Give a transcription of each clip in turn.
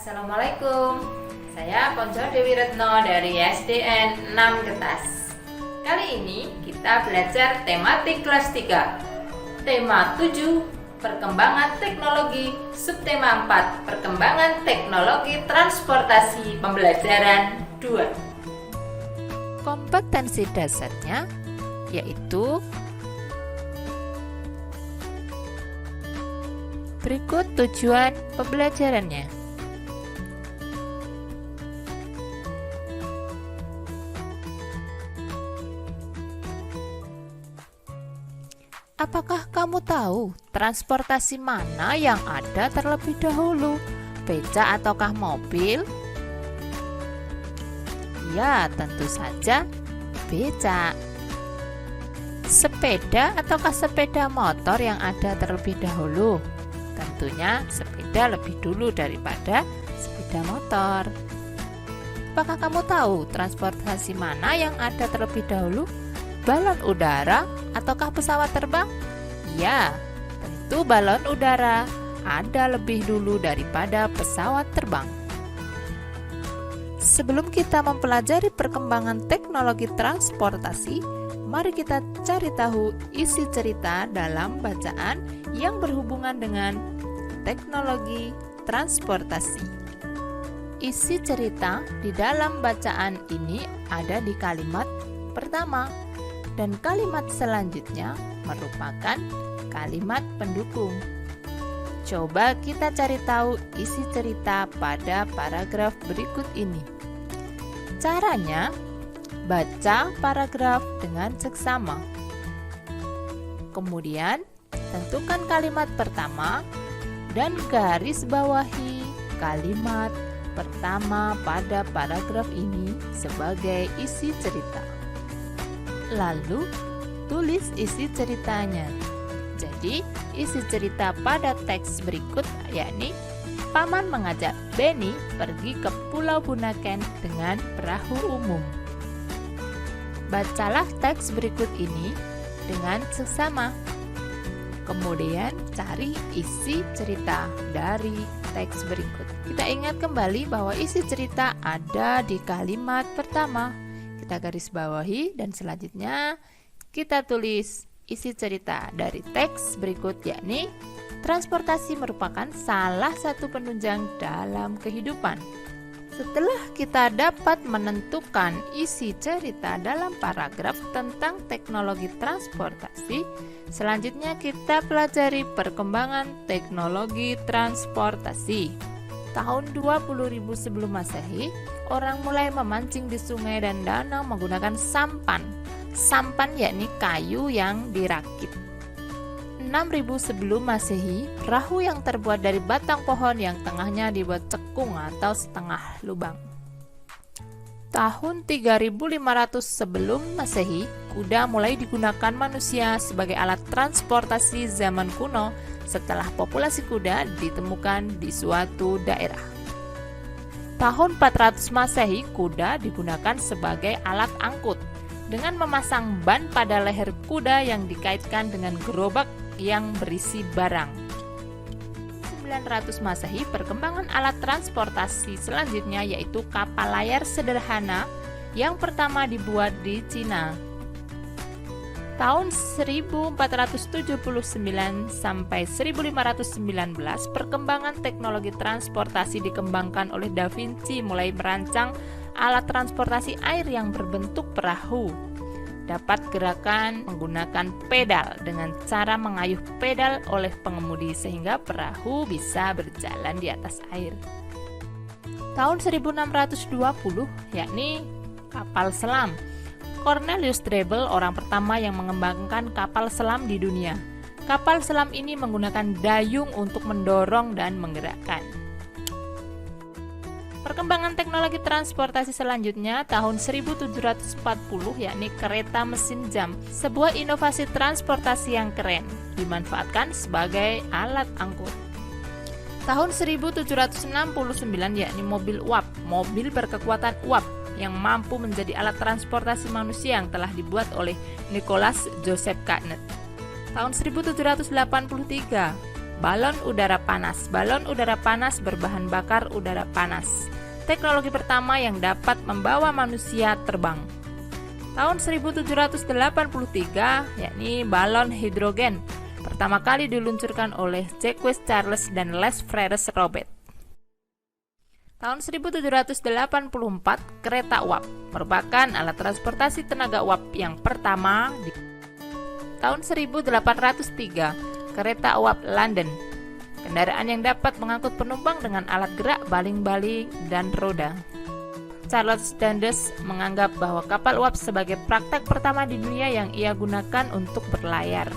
Assalamualaikum, saya Ponco Dewi Retno dari SDN 6 Getas. Kali ini kita belajar tematik kelas 3. Tema 7, perkembangan teknologi. Subtema 4, perkembangan teknologi transportasi pembelajaran 2. Kompetensi dasarnya yaitu berikut tujuan pembelajarannya. Apakah kamu tahu transportasi mana yang ada terlebih dahulu? Beca ataukah mobil? Ya, tentu saja beca. Sepeda ataukah sepeda motor yang ada terlebih dahulu? Tentunya sepeda lebih dulu daripada sepeda motor. Apakah kamu tahu transportasi mana yang ada terlebih dahulu? Balon udara ataukah pesawat terbang? Ya, tentu balon udara ada lebih dulu daripada pesawat terbang. Sebelum kita mempelajari perkembangan teknologi transportasi, mari kita cari tahu isi cerita dalam bacaan yang berhubungan dengan teknologi transportasi. Isi cerita di dalam bacaan ini ada di kalimat pertama, dan kalimat selanjutnya merupakan kalimat pendukung. Coba kita cari tahu isi cerita pada paragraf berikut ini. Caranya, baca paragraf dengan seksama. Kemudian, tentukan kalimat pertama dan garis bawahi kalimat pertama pada paragraf ini sebagai isi cerita. Lalu, tulis isi ceritanya. Jadi, isi cerita pada teks berikut yakni Paman mengajak Benny pergi ke Pulau Bunaken dengan perahu umum. Bacalah teks berikut ini dengan seksama. Kemudian, cari isi cerita dari teks berikut. Kita ingat kembali bahwa isi cerita ada di kalimat pertama. Kita garis bawahi dan selanjutnya kita tulis isi cerita dari teks berikut yakni transportasi merupakan salah satu penunjang dalam kehidupan. Setelah kita dapat menentukan isi cerita dalam paragraf tentang teknologi transportasi, selanjutnya kita pelajari perkembangan teknologi transportasi. Tahun 20.000 sebelum Masehi, orang mulai memancing di sungai dan danau menggunakan sampan. Sampan yakni kayu yang dirakit. 6.000 sebelum Masehi, perahu yang terbuat dari batang pohon yang tengahnya dibuat cekung atau setengah lubang. Tahun 3.500 sebelum Masehi, kuda mulai digunakan manusia sebagai alat transportasi zaman kuno setelah populasi kuda ditemukan di suatu daerah. Tahun 400 Masehi, kuda digunakan sebagai alat angkut dengan memasang ban pada leher kuda yang dikaitkan dengan gerobak yang berisi barang. 900 Masehi, perkembangan alat transportasi selanjutnya yaitu kapal layar sederhana yang pertama dibuat di Cina. Tahun 1479 sampai 1519, perkembangan teknologi transportasi dikembangkan oleh Da Vinci mulai merancang alat transportasi air yang berbentuk perahu. Dapat gerakan menggunakan pedal dengan cara mengayuh pedal oleh pengemudi sehingga perahu bisa berjalan di atas air. Tahun 1620 yakni kapal selam. Cornelius Drebbel orang pertama yang mengembangkan kapal selam di dunia. Kapal selam ini menggunakan dayung untuk mendorong dan menggerakkan. Perkembangan teknologi transportasi selanjutnya tahun 1740 yakni kereta mesin jam, sebuah inovasi transportasi yang keren, dimanfaatkan sebagai alat angkut. Tahun 1769 yakni mobil uap, mobil berkekuatan uap yang mampu menjadi alat transportasi manusia yang telah dibuat oleh Nicholas Joseph Canet. Tahun 1783 balon udara panas. Balon udara panas berbahan bakar udara panas. Teknologi pertama yang dapat membawa manusia terbang. Tahun 1783, yakni balon hidrogen, pertama kali diluncurkan oleh Jacques Charles dan Les Frères Robert. Tahun 1784, kereta uap merupakan alat transportasi tenaga uap yang pertama. Tahun 1803, kereta uap London, kendaraan yang dapat mengangkut penumpang dengan alat gerak baling-baling dan roda. Charles Dundas menganggap bahwa kapal uap sebagai praktek pertama di dunia yang ia gunakan untuk berlayar.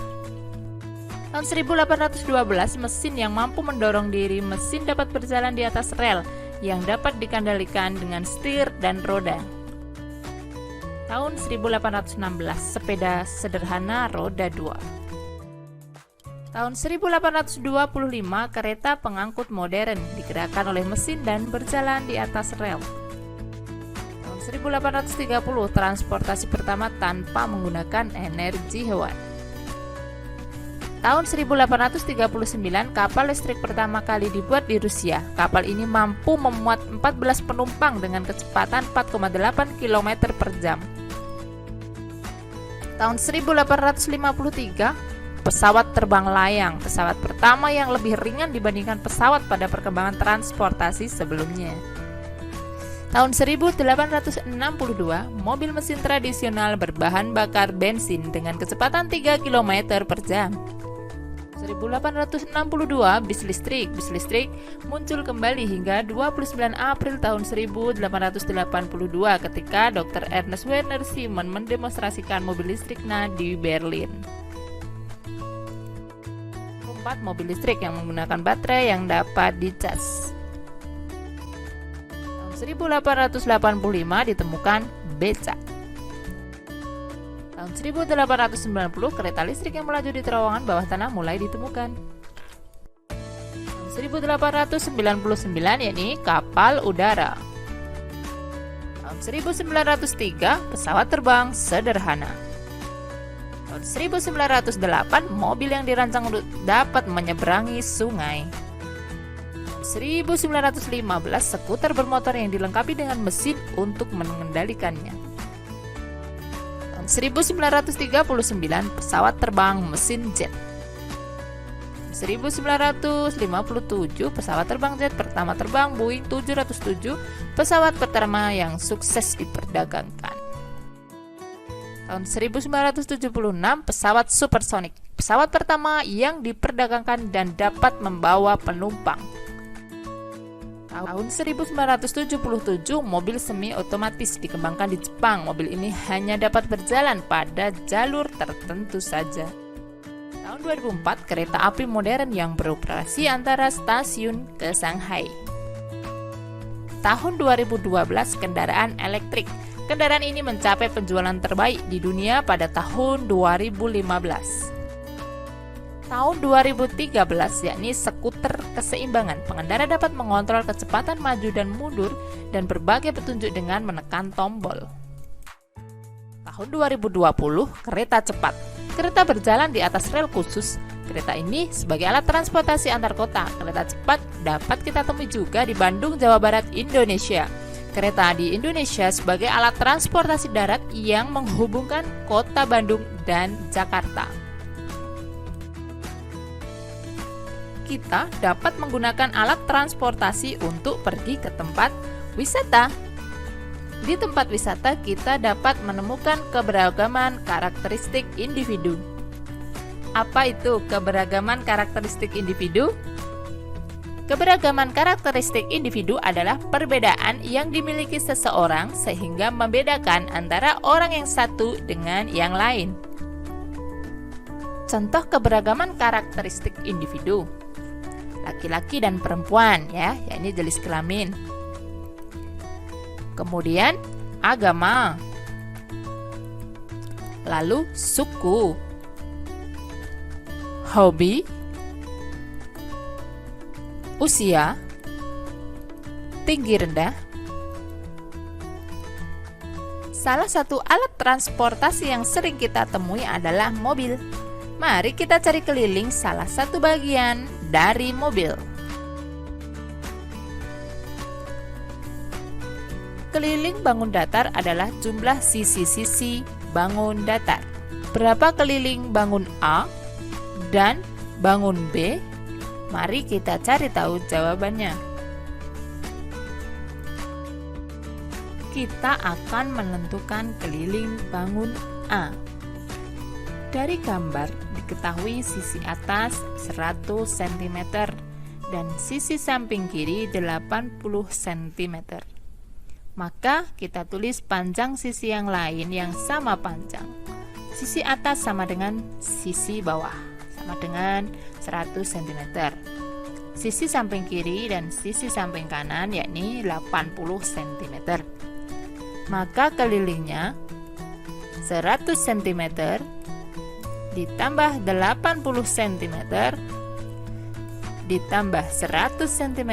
Tahun 1812, mesin yang mampu mendorong diri. Mesin dapat berjalan di atas rel yang dapat dikendalikan dengan setir dan roda. Tahun 1816, sepeda sederhana roda 2. Tahun 1825, kereta pengangkut modern digerakkan oleh mesin dan berjalan di atas rel. Tahun 1830, transportasi pertama tanpa menggunakan energi hewan. Tahun 1839, kapal listrik pertama kali dibuat di Rusia. Kapal ini mampu memuat 14 penumpang dengan kecepatan 4,8 km per jam. Tahun 1853, pesawat terbang layang, pesawat pertama yang lebih ringan dibandingkan pesawat pada perkembangan transportasi sebelumnya. Tahun 1862, mobil mesin tradisional berbahan bakar bensin dengan kecepatan 3 km per jam. 1862, bis listrik muncul kembali hingga 29 April tahun 1882 ketika Dr. Ernest Werner Simon mendemonstrasikan mobil listriknya di Berlin. 4 mobil listrik yang menggunakan baterai yang dapat dicas. Tahun 1885 ditemukan becak. Tahun 1890, kereta listrik yang melaju di terowongan bawah tanah mulai ditemukan. Tahun 1899, yakni kapal udara. Tahun 1903, pesawat terbang sederhana. Tahun 1908, mobil yang dirancang untuk dapat menyeberangi sungai. 1915, skuter bermotor yang dilengkapi dengan mesin untuk mengendalikannya. 1939, pesawat terbang mesin jet. 1957, pesawat terbang jet pertama terbang Boeing 707, pesawat pertama yang sukses diperdagangkan. Tahun 1976, pesawat supersonik, pesawat pertama yang diperdagangkan dan dapat membawa penumpang. Tahun 1977, mobil semi otomatis dikembangkan di Jepang. Mobil ini hanya dapat berjalan pada jalur tertentu saja. Tahun 2004, kereta api modern yang beroperasi antara stasiun ke Shanghai. Tahun 2012, kendaraan elektrik. Kendaraan ini mencapai penjualan terbaik di dunia pada tahun 2015. Tahun 2013, yakni skuter keseimbangan. Pengendara dapat mengontrol kecepatan maju dan mundur dan berbagai petunjuk dengan menekan tombol. Tahun 2020, kereta cepat. Kereta berjalan di atas rel khusus. Kereta ini sebagai alat transportasi antar kota. Kereta cepat dapat kita temui juga di Bandung, Jawa Barat, Indonesia. Kereta di Indonesia sebagai alat transportasi darat yang menghubungkan kota Bandung dan Jakarta. Kita dapat menggunakan alat transportasi untuk pergi ke tempat wisata. Di tempat wisata kita dapat menemukan keberagaman karakteristik individu. Apa itu keberagaman karakteristik individu? Keberagaman karakteristik individu adalah perbedaan yang dimiliki seseorang sehingga membedakan antara orang yang satu dengan yang lain. Contoh keberagaman karakteristik individu. Laki-laki dan perempuan, yakni jenis kelamin. Kemudian agama. Lalu suku. Hobi. Usia. Tinggi rendah. Salah satu alat transportasi yang sering kita temui adalah mobil. Mari kita cari keliling salah satu bagian dari mobil. Keliling bangun datar adalah jumlah sisi-sisi bangun datar. Berapa keliling bangun A dan bangun B? Mari kita cari tahu jawabannya. Kita akan menentukan keliling bangun A. Dari gambar diketahui sisi atas 100 cm dan sisi samping kiri 80 cm. Maka kita tulis panjang sisi yang lain yang sama panjang. Sisi atas sama dengan sisi bawah, sama dengan 100 cm. Sisi samping kiri dan sisi samping kanan yakni 80 cm. Maka kelilingnya 100 cm ditambah 80 cm ditambah 100 cm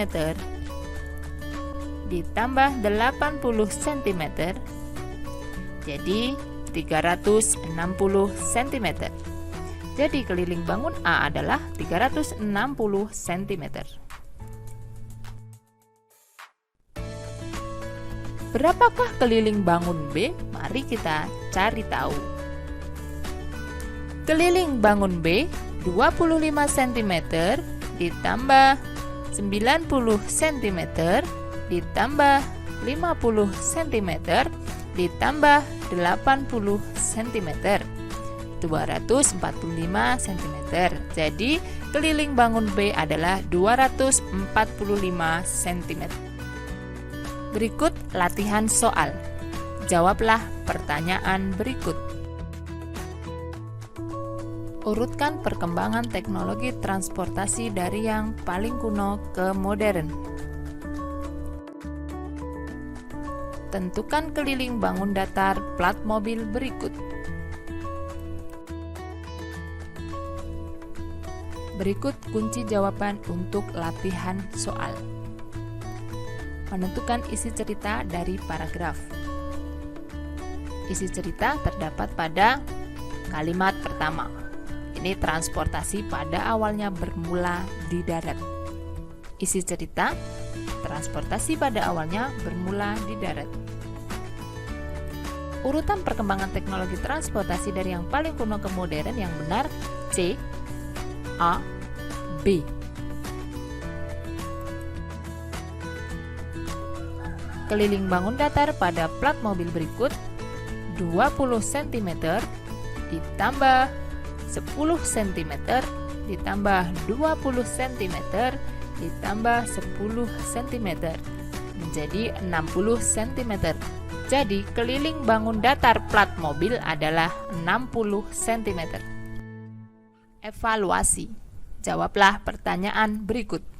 ditambah 80 cm jadi 360 cm. Jadi keliling bangun A adalah 360 cm. Berapakah keliling bangun B? Mari kita cari tahu. Keliling bangun B 25 cm ditambah 90 cm ditambah 50 cm ditambah 80 cm 245 cm. Jadi keliling bangun B adalah 245 cm. Berikut latihan soal. Jawablah pertanyaan berikut. Urutkan perkembangan teknologi transportasi dari yang paling kuno ke modern. Tentukan keliling bangun datar plat mobil berikut. Berikut kunci jawaban untuk latihan soal. Menentukan isi cerita dari paragraf. Isi cerita terdapat pada kalimat pertama. Ini transportasi pada awalnya bermula di darat. Isi cerita, transportasi pada awalnya bermula di darat. Urutan perkembangan teknologi transportasi dari yang paling kuno ke modern yang benar C, A, B. Keliling bangun datar pada plat mobil berikut 20 cm ditambah 10 cm ditambah 20 cm ditambah 10 cm menjadi 60 cm. Jadi keliling bangun datar plat mobil adalah 60 cm. Evaluasi. Jawablah pertanyaan berikut.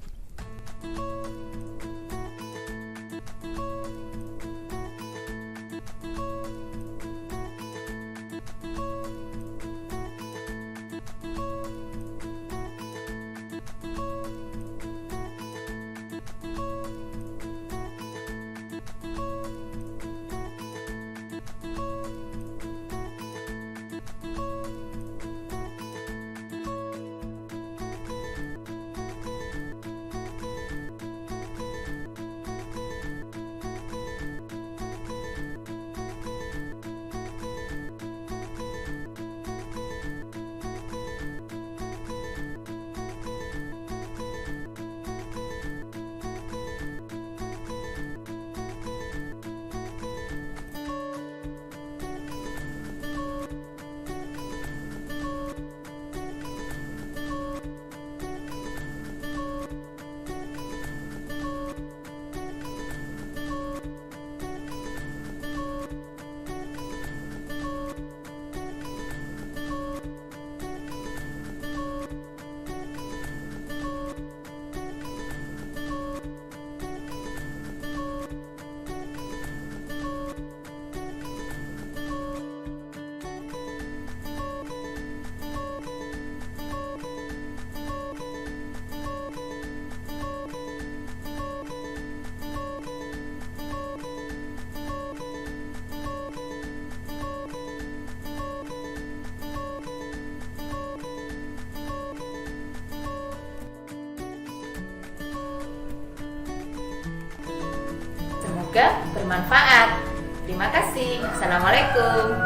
Semoga bermanfaat. Terima kasih. Assalamualaikum.